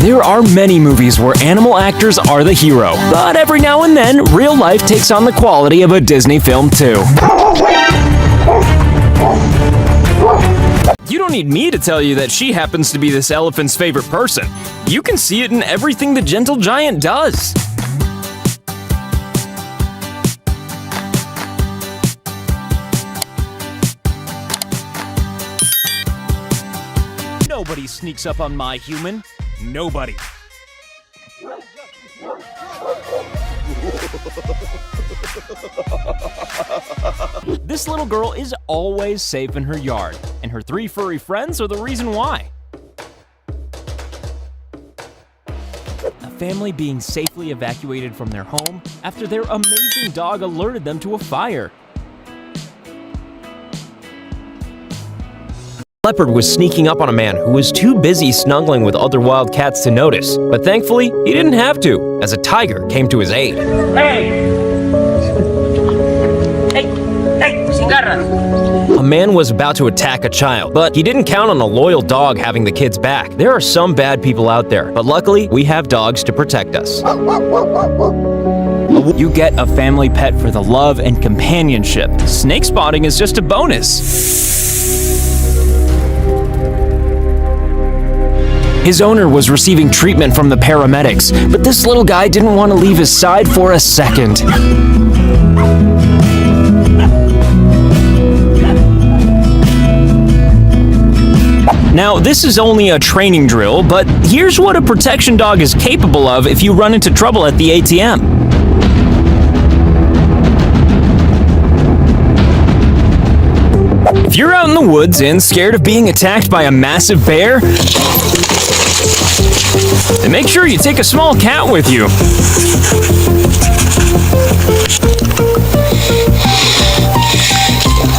There are many movies where animal actors are the hero, but every now and then, real life takes on the quality of a Disney film too. You don't need me to tell you that she happens to be this elephant's favorite person. You can see it in everything the gentle giant does. Nobody sneaks up on my human. Nobody. This little girl is always safe in her yard, and her 3 furry friends are the reason why. A family being safely evacuated from their home after their amazing dog alerted them to a fire. A leopard was sneaking up on a man who was too busy snuggling with other wild cats to notice, but thankfully, he didn't have to, as a tiger came to his aid. A man was about to attack a child, but he didn't count on a loyal dog having the kid's back. There are some bad people out there, but luckily, we have dogs to protect us. You get a family pet for the love and companionship. Snake spotting is just a bonus. His owner was receiving treatment from the paramedics, but this little guy didn't want to leave his side for a second. Now, this is only a training drill, but here's what a protection dog is capable of if you run into trouble at the ATM. If you're out in the woods and scared of being attacked by a massive bear, then make sure you take a small cat with you.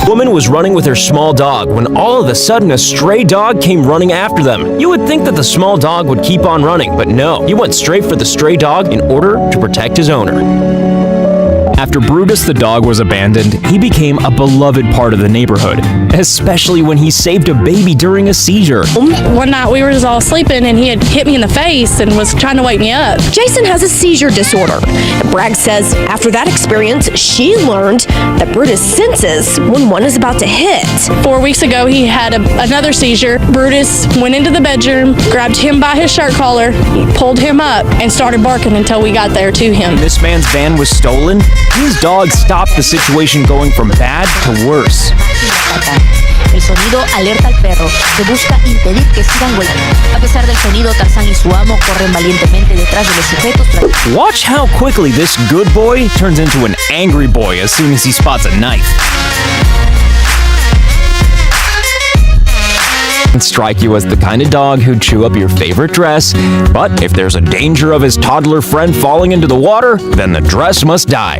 A woman was running with her small dog when all of a sudden a stray dog came running after them. You would think that the small dog would keep on running, but no, he went straight for the stray dog in order to protect his owner. After Brutus the dog was abandoned, he became a beloved part of the neighborhood, especially when he saved a baby during a seizure. One night we were just all sleeping and he had hit me in the face and was trying to wake me up. Jason has a seizure disorder. Bragg says after that experience, she learned that Brutus senses when one is about to hit. 4 weeks ago, he had another seizure. Brutus went into the bedroom, grabbed him by his shirt collar, pulled him up, and started barking until we got there to him. This man's van was stolen. His dog stopped the situation going from bad to worse. El sonido alerta al perro, que busca impedir que sigan golpeando. A pesar del sonido, Tarzán y su amo corren valientemente detrás de los sujetos. Watch how quickly this good boy turns into an angry boy as soon as he spots a knife. And strike you as the kind of dog who'd chew up your favorite dress, but if there's a danger of his toddler friend falling into the water, then the dress must die.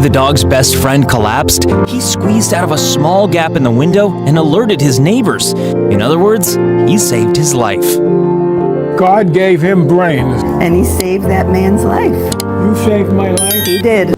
The dog's best friend collapsed. He squeezed out of a small gap in the window and alerted his neighbors. In other words, he saved his life. God gave him brains. And he saved that man's life. You saved my life? He did.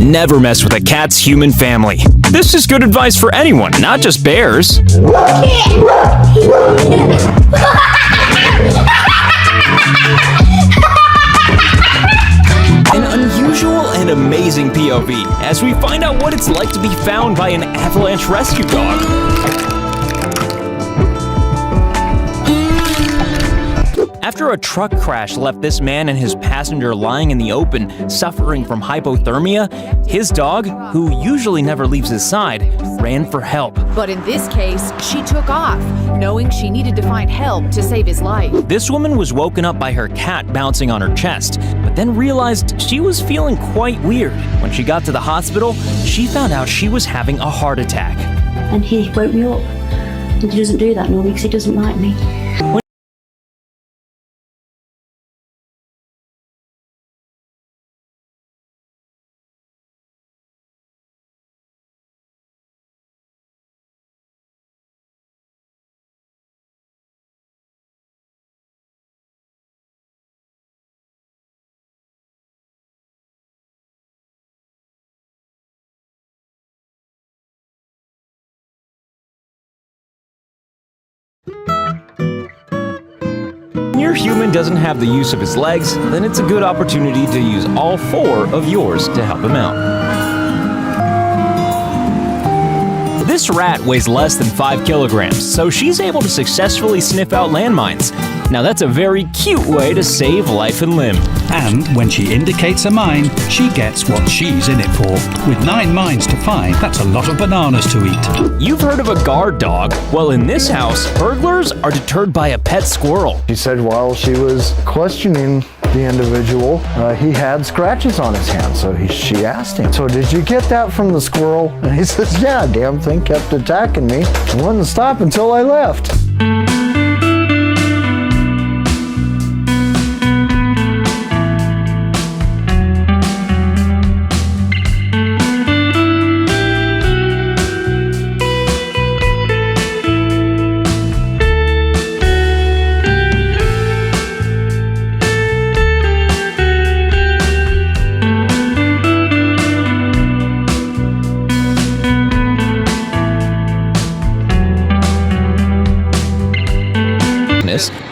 Never mess with a cat's human family. This is good advice for anyone, not just bears. An unusual and amazing POV as we find out what it's like to be found by an avalanche rescue dog. After a truck crash left this man and his passenger lying in the open, suffering from hypothermia, his dog, who usually never leaves his side, ran for help. But in this case, she took off, knowing she needed to find help to save his life. This woman was woken up by her cat bouncing on her chest, but then realized she was feeling quite weird. When she got to the hospital, she found out she was having a heart attack. And he woke me up. And he doesn't do that normally because he doesn't like me. Your human doesn't have the use of his legs, then it's a good opportunity to use all 4 of yours to help him out. This rat weighs less than 5 kilograms, so she's able to successfully sniff out landmines. Now that's a very cute way to save life and limb. And when she indicates a mine, she gets what she's in it for. With 9 mines to find, that's a lot of bananas to eat. You've heard of a guard dog? Well, in this house, burglars are deterred by a pet squirrel. She said while she was questioning the individual, he had scratches on his hand, so she asked him, "So did you get that from the squirrel?" And he says, "Yeah, damn thing kept attacking me. It wouldn't stop until I left."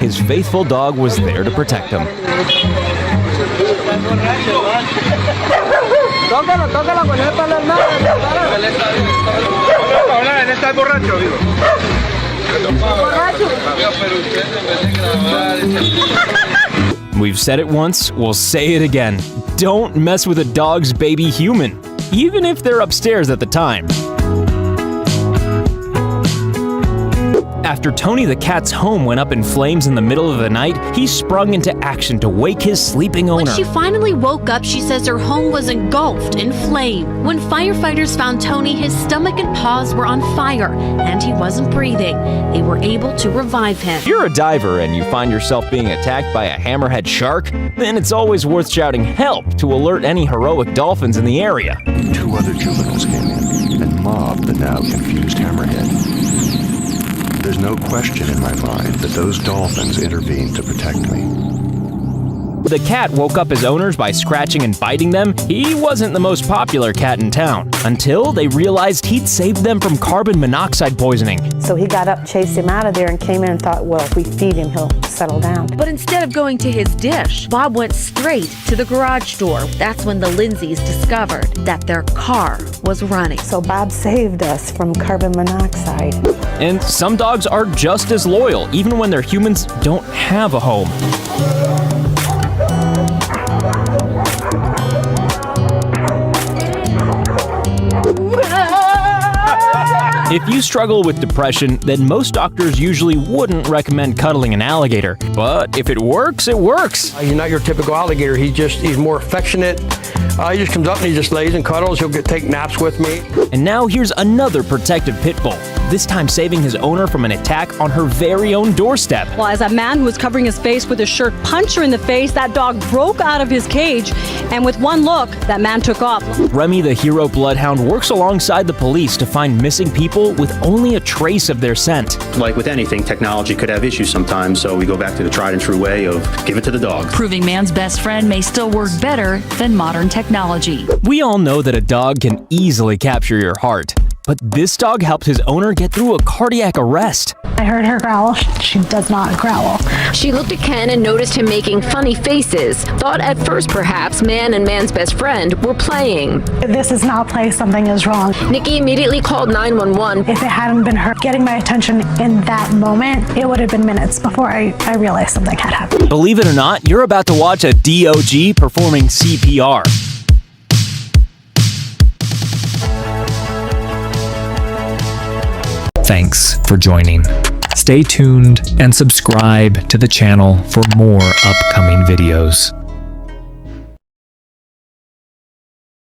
His faithful dog was there to protect him. We've said it once, we'll say it again. Don't mess with a dog's baby human, even if they're upstairs at the time. After Tony the cat's home went up in flames in the middle of the night, he sprung into action to wake his sleeping owner. When she finally woke up, she says her home was engulfed in flame. When firefighters found Tony, his stomach and paws were on fire, and he wasn't breathing. They were able to revive him. If you're a diver and you find yourself being attacked by a hammerhead shark, then it's always worth shouting help to alert any heroic dolphins in the area. 2 other juveniles came in and mobbed the now confused hammerhead. There's no question in my mind that those dolphins intervened to protect me. The cat woke up his owners by scratching and biting them. He wasn't the most popular cat in town, until they realized he'd saved them from carbon monoxide poisoning. So he got up, chased him out of there, and came in and thought, well, if we feed him, he'll settle down. But instead of going to his dish, Bob went straight to the garage door. That's when the Lindsays discovered that their car was running. So Bob saved us from carbon monoxide. And some dogs are just as loyal, even when their humans don't have a home. If you struggle with depression, then most doctors usually wouldn't recommend cuddling an alligator. But if it works, it works. He's not your typical alligator. He's more affectionate. He just comes up and he just lays and cuddles. He'll take naps with me. And now here's another protective pit bull, this time saving his owner from an attack on her very own doorstep. Well, as a man who was covering his face with his shirt punched her in the face, that dog broke out of his cage, and with one look, that man took off. Remy, the hero bloodhound, works alongside the police to find missing people with only a trace of their scent. Like with anything, technology could have issues sometimes, so we go back to the tried and true way of give it to the dog. Proving man's best friend may still work better than modern technology. We all know that a dog can easily capture your heart. But this dog helped his owner get through a cardiac arrest. I heard her growl. She does not growl. She looked at Ken and noticed him making funny faces. Thought at first perhaps Man and Man's best friend were playing. This is not play, something is wrong. Nikki immediately called 911. If it hadn't been her getting my attention in that moment, it would have been minutes before I realized something had happened. Believe it or not, you're about to watch a DOG performing CPR. Thanks for joining. Stay tuned and subscribe to the channel for more upcoming videos.